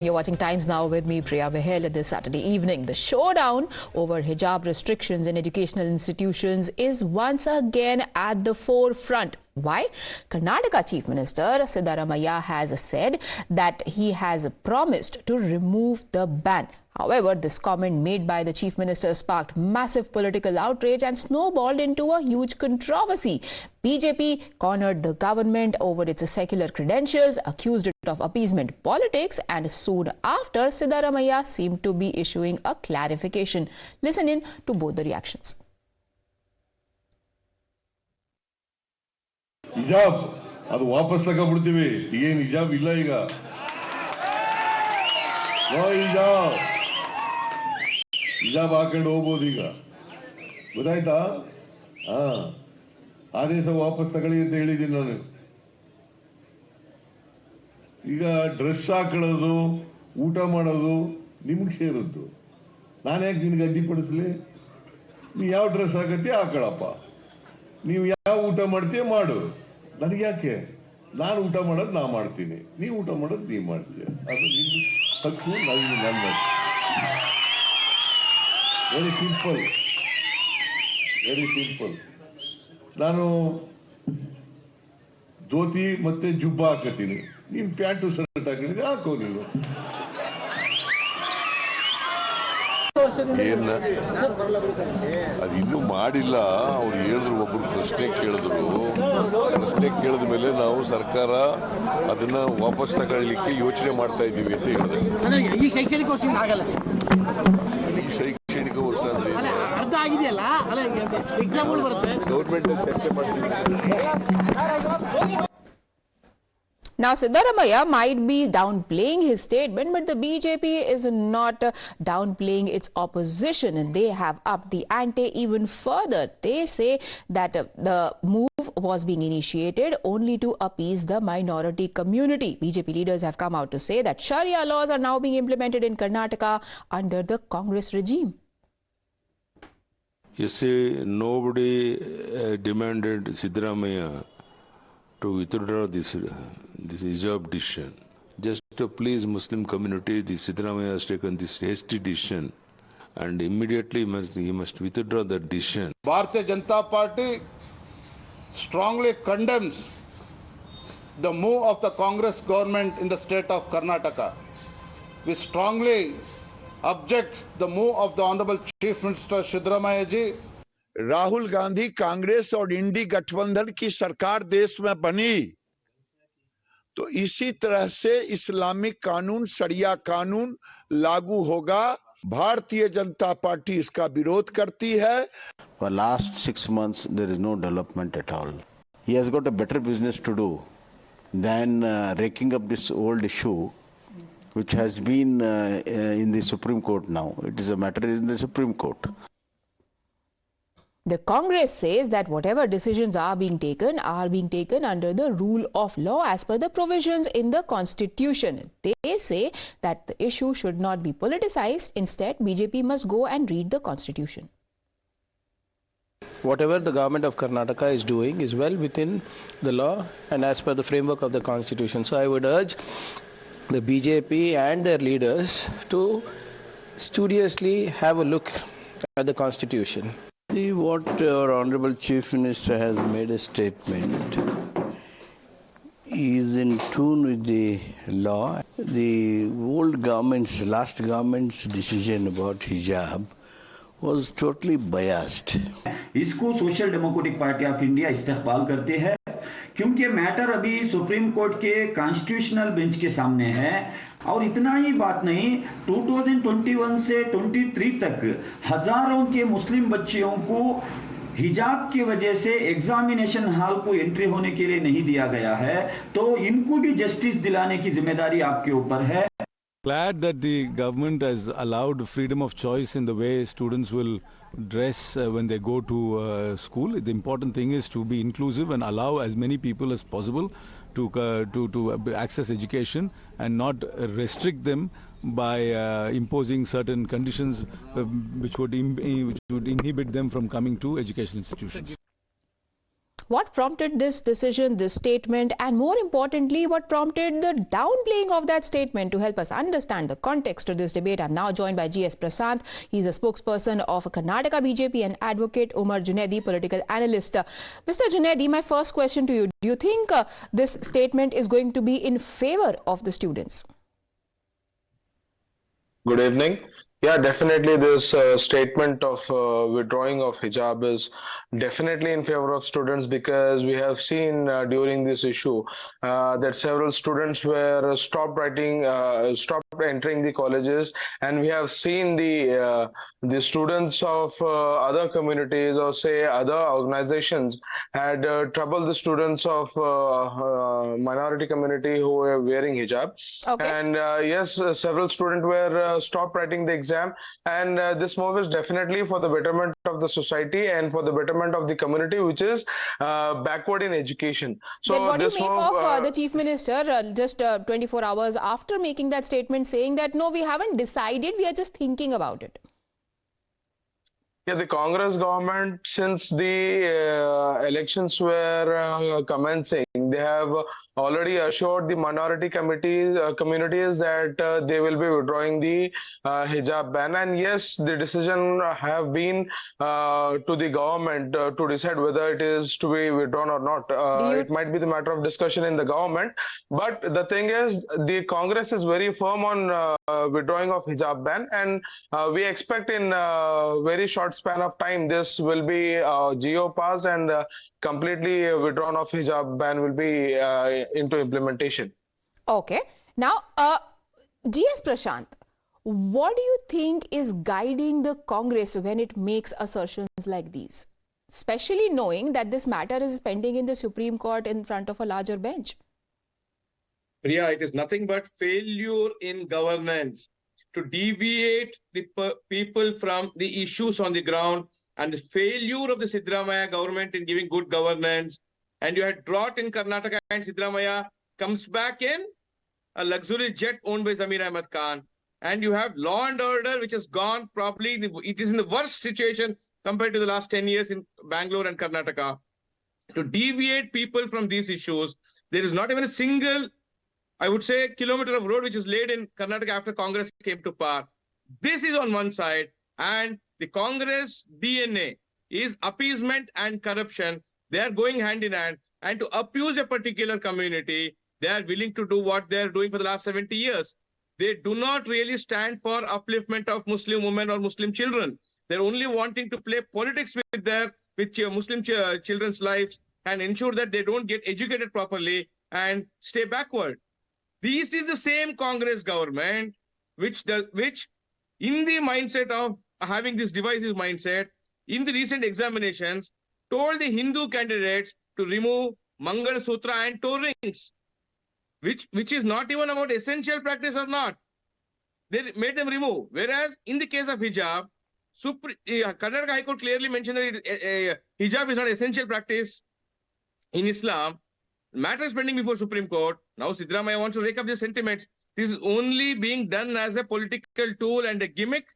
You're watching Times Now with me, Priya Behel, this Saturday evening. The showdown over hijab restrictions in educational institutions is once again at the forefront. Why? Karnataka Chief Minister Siddaramaiah has said that he has promised to remove the ban. However, this comment made by the Chief Minister sparked massive political outrage and snowballed into a huge controversy. BJP cornered the government over its secular credentials, accused it of appeasement politics, and soon after, Siddaramaiah seemed to be issuing a clarification. Listen in to both the reactions. Hijab, ಅದು ವಾಪಸ್ ತಗೊಂಡ್ಬಿಡ್ತೀವಿ. ಏನು ಹಿಜಾಬ್ ಇಲ್ಲ ಈಗ. No ಹಿಜಾಬ್. ಹಿಜಾಬ್ ಹಾಕೊಂಡು ಹೋಗ್ಬೋದು ಈಗ. ಗೊತ್ತಾಯ್ತಾ? ಆದೇಶ ವಾಪಸ್ ತಗೊಳ್ಳಿ ಅಂತ ಹೇಳಿದ್ದೀನಿ ನಾನು. ಈಗ ಡ್ರೆಸ್ ಹಾಕೊಳ್ಳೋದು, ಊಟ ಮಾಡೋದು ನಿಮ್ಗೆ ಸೇರುತ್ತು. ನಾನು ಯಾಕೆ ನಿನ್ಗೆ ಅಡ್ಡಿಪಡಿಸ್ಲಿ? ನೀ ಯಾವ ಡ್ರೆಸ್ ಹಾಕತ್ತೀಯ ಹಾಕೊಳ್ಳಪ್ಪ. ನೀವು ಯಾವ ಊಟ ಮಾಡ್ತೀಯ ಮಾಡು. ನನಗೆ ಯಾಕೆ? ನಾನು ಊಟ ಮಾಡೋದು ನಾ ಮಾಡ್ತೀನಿ, ನೀವು ಊಟ ಮಾಡೋದು ನೀವು ಮಾಡ್ತೀಯ. ಅದು ನಿಮ್ಮ ಹಕ್ಕು, ನನ್ನ ವೆರಿ ಸಿಂಪಲ್, ವೆರಿ ಸಿಂಪಲ್. ನಾನು ಧೋತಿ ಮತ್ತೆ ಜುಬ್ಬ ಹಾಕತ್ತೀನಿ, ನೀನು ಪ್ಯಾಂಟು ಶರ್ಟ್ ಹಾಕಿದ್ರೆ ಹಾಕೋ. ನೀವು ಅದು ಇನ್ನೂ ಮಾಡಿಲ್ಲ. ಅವ್ರು ಹೇಳಿದ್ರು, ಒಬ್ರು ಪ್ರಶ್ನೆ ಕೇಳಿದ ಮೇಲೆ ನಾವು ಸರ್ಕಾರ ಅದನ್ನ ವಾಪಸ್ ತಗೊಳ್ಳಿಕ್ಕೆ ಯೋಚನೆ ಮಾಡ್ತಾ ಇದ್ದೀವಿ ಅಂತ ಹೇಳಿದೆ. ಈ ಶೈಕ್ಷಣಿಕ ವರ್ಷ ಆಗಲ್ಲ. ಶೈಕ್ಷಣಿಕ ವರ್ಷ ಅಂದ್ರೆ ಅರ್ಧ ಆಗಿದೆಯಲ್ಲ, ಎಕ್ಸಾಮ್ಗಳು ಬರುತ್ತೆ. ಗೌರ್ಮೆಂಟ್ ಚರ್ಚೆ ಮಾಡ್ತೀವಿ. Now, Siddaramaiah might be downplaying his statement, but the BJP is not downplaying its opposition, and they have upped the ante even further. They say that the move was being initiated only to appease the minority community. BJP leaders have come out to say that Sharia laws are now being implemented in Karnataka under the Congress regime. You see, nobody demanded Siddaramaiah to withdraw this hijab decision. Just to please Muslim community, the Siddaramaiah has taken this hasty decision, and immediately he must withdraw that decision. Bharatiya Janata Party strongly condemns the move of the Congress government in the state of Karnataka. We strongly object the move of the Honorable Chief Minister Siddaramaiah ji. Rahul Gandhi Congress और इंडी गठबंधन की सरकार देश में बनी तो इसी तरह से इस्लामिक कानून, शरिया कानून लागू होगा. भारतीय जनता पार्टी इसका विरोध करती है. For last 6 months there is no development at all. He has got a better business to do than raking up this old issue which has been in the Supreme Court now. It is a matter in the Supreme Court. The Congress says that whatever decisions are being taken under the rule of law as per the provisions in the Constitution. They say that the issue should not be politicized. Instead, BJP must go and read the Constitution. Whatever the government of Karnataka is doing is well within the law and as per the framework of the Constitution. So I would urge the BJP and their leaders to studiously have a look at the Constitution. See, what our Honorable Chief Minister has made a statement is in tune with the law. The last government's decision about hijab was totally biased. इसको social democratic party of India इस्तेकबाल करते हैं, क्योंकि matter अभी supreme court के constitutional bench के सामने है. और इतना ही बात नहीं, 2021 से 23 तक हजारों के मुस्लिम बच्चियों को हिजाब की वजह से एग्जामिनेशन हॉल को एंट्री होने के लिए नहीं दिया गया है. तो इनको भी जस्टिस दिलाने की जिम्मेदारी आपके ऊपर है. Glad that the government has allowed freedom of choice in the way students will dress when they go to school. The important thing is to be inclusive and allow as many people as possible to access education and not restrict them by imposing certain conditions which would inhibit them from coming to educational institutions. What prompted this decision, this statement, and more importantly, what prompted the downplaying of that statement? To help us understand the context to this debate, I'm now joined by G.S. Prasad. He's a spokesperson of Karnataka BJP and advocate Umar Junaidi, political analyst. Mr. Junaidi, my first question to you. Do you think this statement is going to be in favor of the students? Good evening. Yeah, definitely this statement of withdrawing of hijab is definitely in favor of students, because we have seen during this issue that several students were stopped entering the colleges, and we have seen the students of other communities or say other organizations had troubled the students of minority community who were wearing hijab. Okay. And yes, several students were stopped writing the exam, and this move is definitely for the betterment of the society and for the betterment of the community, which is backward in education. So then what do you this make move, of the Chief Minister just 24 hours after making that statement saying that no, we haven't decided, we are just thinking about it? Yeah, the Congress government, since the elections were commencing, they have already assured the minority communities that they will be withdrawing the hijab ban. And yes, the decision have been to the government to decide whether it is to be withdrawn or not. It might be the matter of discussion in the government. But the thing is, the Congress is very firm on withdrawing of hijab ban, and we expect in very short span of time this will be GO passed and completely withdrawn of hijab ban will be into implementation. Okay. Now, G.S. Prashant, what do you think is guiding the Congress when it makes assertions like these, especially knowing that this matter is pending in the Supreme Court in front of a larger bench? Priya, it is nothing but failure in governance to deviate the people from the issues on the ground, and the failure of the Siddaramaiah government in giving good governance. And you had drought in Karnataka, and Siddaramaiah comes back in a luxury jet owned by Zamir Ahmed Khan. And you have law and order, which has gone probably, it is in the worst situation compared to the last 10 years in Bangalore and Karnataka. To deviate people from these issues, there is not even a single, I would say, kilometer of road which is laid in Karnataka after Congress came to power. This is on one side, and the Congress DNA is appeasement and corruption. They are going hand in hand, and to abuse a particular community, they are willing to do what they are doing for the last 70 years. They do not really stand for upliftment of Muslim women or Muslim children. They're only wanting to play politics with Muslim children's lives and ensure that they don't get educated properly and stay backward. This is the same Congress government which in the mindset of having this divisive mindset, in the recent examinations, told the Hindu candidates to remove Mangal Sutra and toe rings, which is not even about essential practice or not. They made them remove. Whereas in the case of hijab, Karnataka High Court clearly mentioned that hijab is not essential practice in Islam. Matter is pending before Supreme Court. Now Siddaramaiah wants to rake up the sentiments. This is only being done as a political tool and a gimmick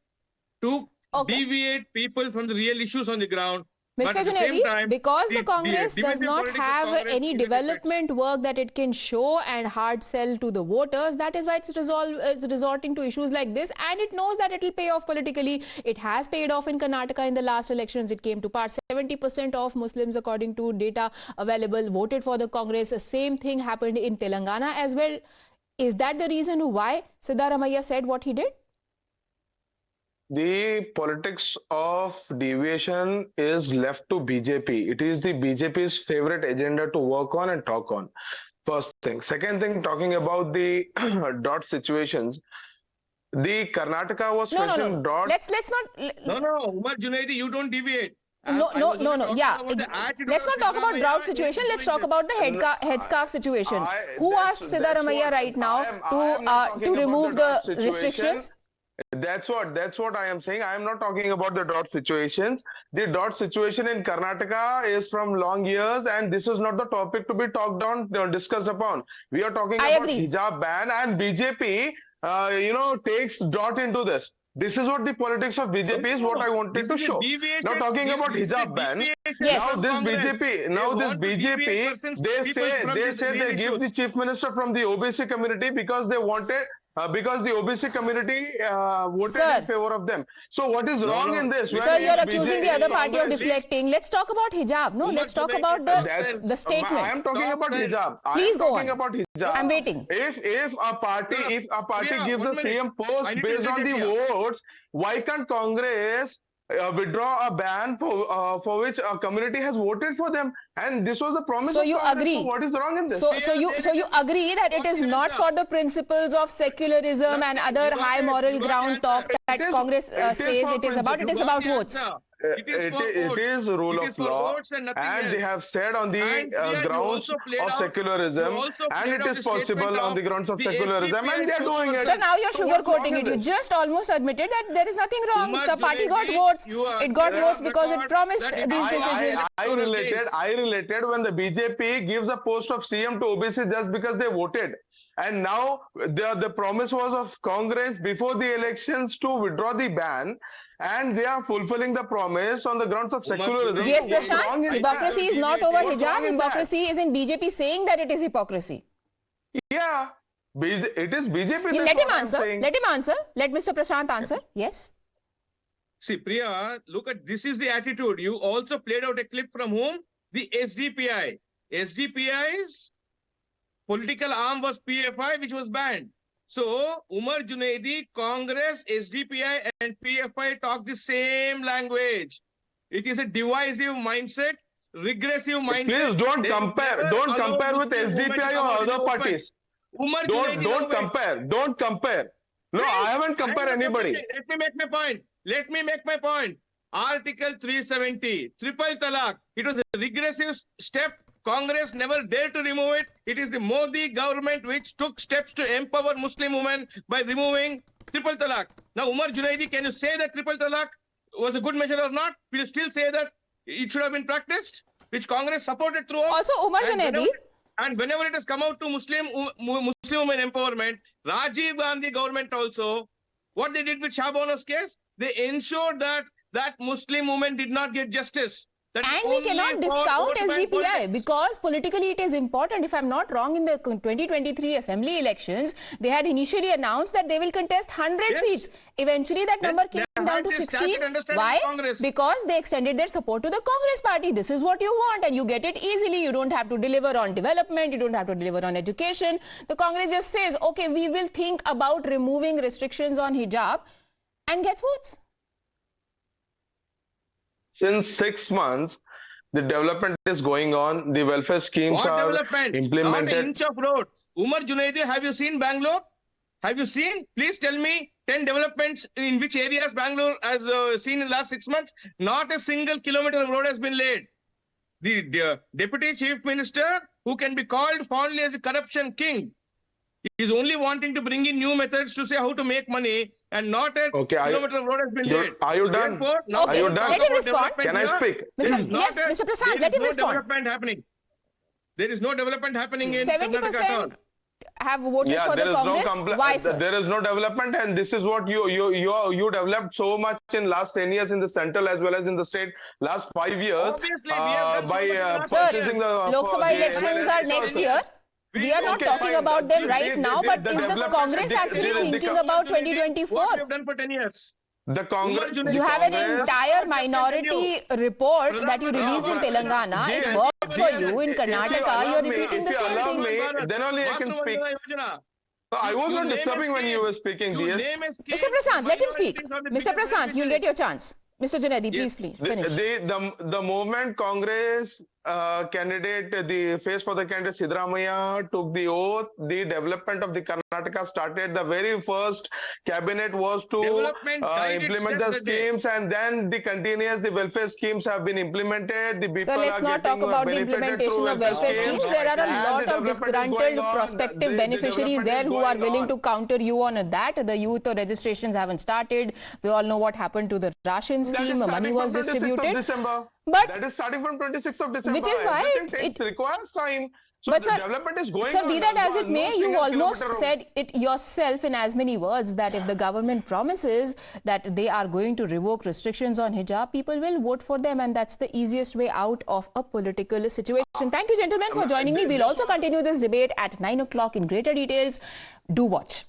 to deviate people from the real issues on the ground. Mr. Junaidi, because the Congress does not have any development work that it can show and hard sell to the voters, that is why it's resorting to issues like this, and it knows that it will pay off politically. It has paid off in Karnataka in the last elections. It came to power. 70% of Muslims, according to data available, voted for the Congress. The same thing happened in Telangana as well. Is that the reason why Siddaramaiah said what he did? The politics of deviation is left to BJP. It is the BJP's favorite agenda to work on and talk on. First thing. Second thing, talking about the dot situations. The Karnataka was facing dot. Let's not. No, Umar Junaidi, you don't deviate. No. Yeah, let's not talk about drought situation. Let's talk about the headscarf situation. Who asked Siddaramaiah right now to remove the restrictions? That's what I am saying. I am not talking about the dot situations. The dot situation in Karnataka is from long years, and this is not the topic to be talked on, discussed upon. We are talking about hijab ban, and BJP, takes dot into this. This is what the politics of BJP is, what I wanted to show. Now talking about hijab ban, Yes. now this BJP, they say they give the chief minister from the OBC community because they wanted, because the OBC community voted in favor of them. So what is wrong in this? Sir, you're accusing the other party of deflecting. Let's talk about hijab. No, let's talk about the statement. I am talking about hijab. Please go on. About hijab. I'm waiting. If a party gives the CM post based on the votes, why can't Congress withdraw a ban for which a community has voted for them? And this was the promise. So of you Congress. agree? So what is wrong in this? So you agree that it is not for the principles of secularism and other high moral ground talk that Congress says it is about. It is about votes. It is rule of law, and they have said on the grounds of secularism, and it is possible on the grounds of secularism, and they are doing it. So now you're sugarcoating it. You just almost admitted that there is nothing wrong. The party got votes. It got votes because it promised these decisions. I related when the BJP gives a post of CM to OBC just because they voted. And now the promise was of Congress before the elections to withdraw the ban, and they are fulfilling the promise on the grounds of secularism. Yes, Prashant, hypocrisy is not over hijab. Hypocrisy is in BJP saying that it is hypocrisy. Yeah, it is BJP. Let him answer. Let him answer. Let Mr. Prashant answer. Yes. See, Priya, look at this is the attitude. You also played out a clip from whom? The SDPI. SDPI's political arm was PFI, which was banned. So, Umar Junaidi, Congress, SDPI and PFI talk the same language. It is a divisive mindset, regressive mindset. Please don't compare. Don't compare with SDPI or other parties. Don't compare. No, I haven't compared anybody. Let me make my point. Article 370, triple talaq. It was a regressive step. Congress never dared to remove it. It is the Modi government which took steps to empower Muslim women by removing triple talaq. Now, Umar Junaidi, can you say that triple talaq was a good measure or not? Will you still say that it should have been practiced, which Congress supported throughout? Also, Umar Junaidi. And whenever it has come out to Muslim women empowerment, Rajiv Gandhi government also, what they did with Shahbano's case, they ensured that Muslim women did not get justice. And we cannot discount SDPI because politically it is important. If I'm not wrong, in the 2023 assembly elections, they had initially announced that they will contest 100 seats. Eventually that number came down to 16. Why? Because they extended their support to the Congress party. This is what you want and you get it easily. You don't have to deliver on development. You don't have to deliver on education. The Congress just says, okay, we will think about removing restrictions on hijab and gets votes. Since 6 months, the development is going on. The welfare schemes are implemented. Not an inch of road. Umar Junaidi, have you seen Bangalore? Have you seen? Please tell me 10 developments in which areas Bangalore has seen in the last 6 months. Not a single kilometer of road has been laid. The Deputy Chief Minister, who can be called fondly as a corruption king, is only wanting to bring in new methods to say how to make money, and not a kilometer of road has been laid. Are you done? Are you done? Let him respond. Can I speak? Yes, Mr. Prasad, let him respond. There is no development happening in Karnataka at all. Have voted for the Congress. Why, sir? There is no development, and this is what you developed so much in last 10 years in the central as well as in the state. Last 5 years, obviously, we have done so much purchasing the Lok Sabha elections are next year. We are not talking about them right now, but is the Congress actually thinking about 2024? What we have done for 10 years. The Congress. You have an entire minority report that you released in Telangana. It worked for you in Karnataka. You are repeating the same thing. Then only I can speak. I was not disturbing when you were speaking. Mr. Prasad, let him speak. Mr. Prasad, you'll get your chance. Mr. Junaidi, please finish. The moment Congress candidate, the face for the candidate Siddaramaiah took the oath, the development of the Karnataka started. The very first cabinet was to implement the schemes, and then the welfare schemes have been implemented. The people so let's not talk about the implementation of welfare schemes. There are a lot of disgruntled prospective beneficiaries there who are willing to counter you on that. The youth registrations haven't started. We all know what happened to the ration scheme. Money was distributed. But that is starting from 26th of December. Which is why it requires time. So But the sir, development is going sir, on. be that as it No may, you single almost kilometer of- said it yourself in as many words that if the government promises that they are going to revoke restrictions on hijab, people will vote for them, and that's the easiest way out of a political situation. Thank you, gentlemen, for joining me. We'll also continue this debate at 9 o'clock in greater details. Do watch.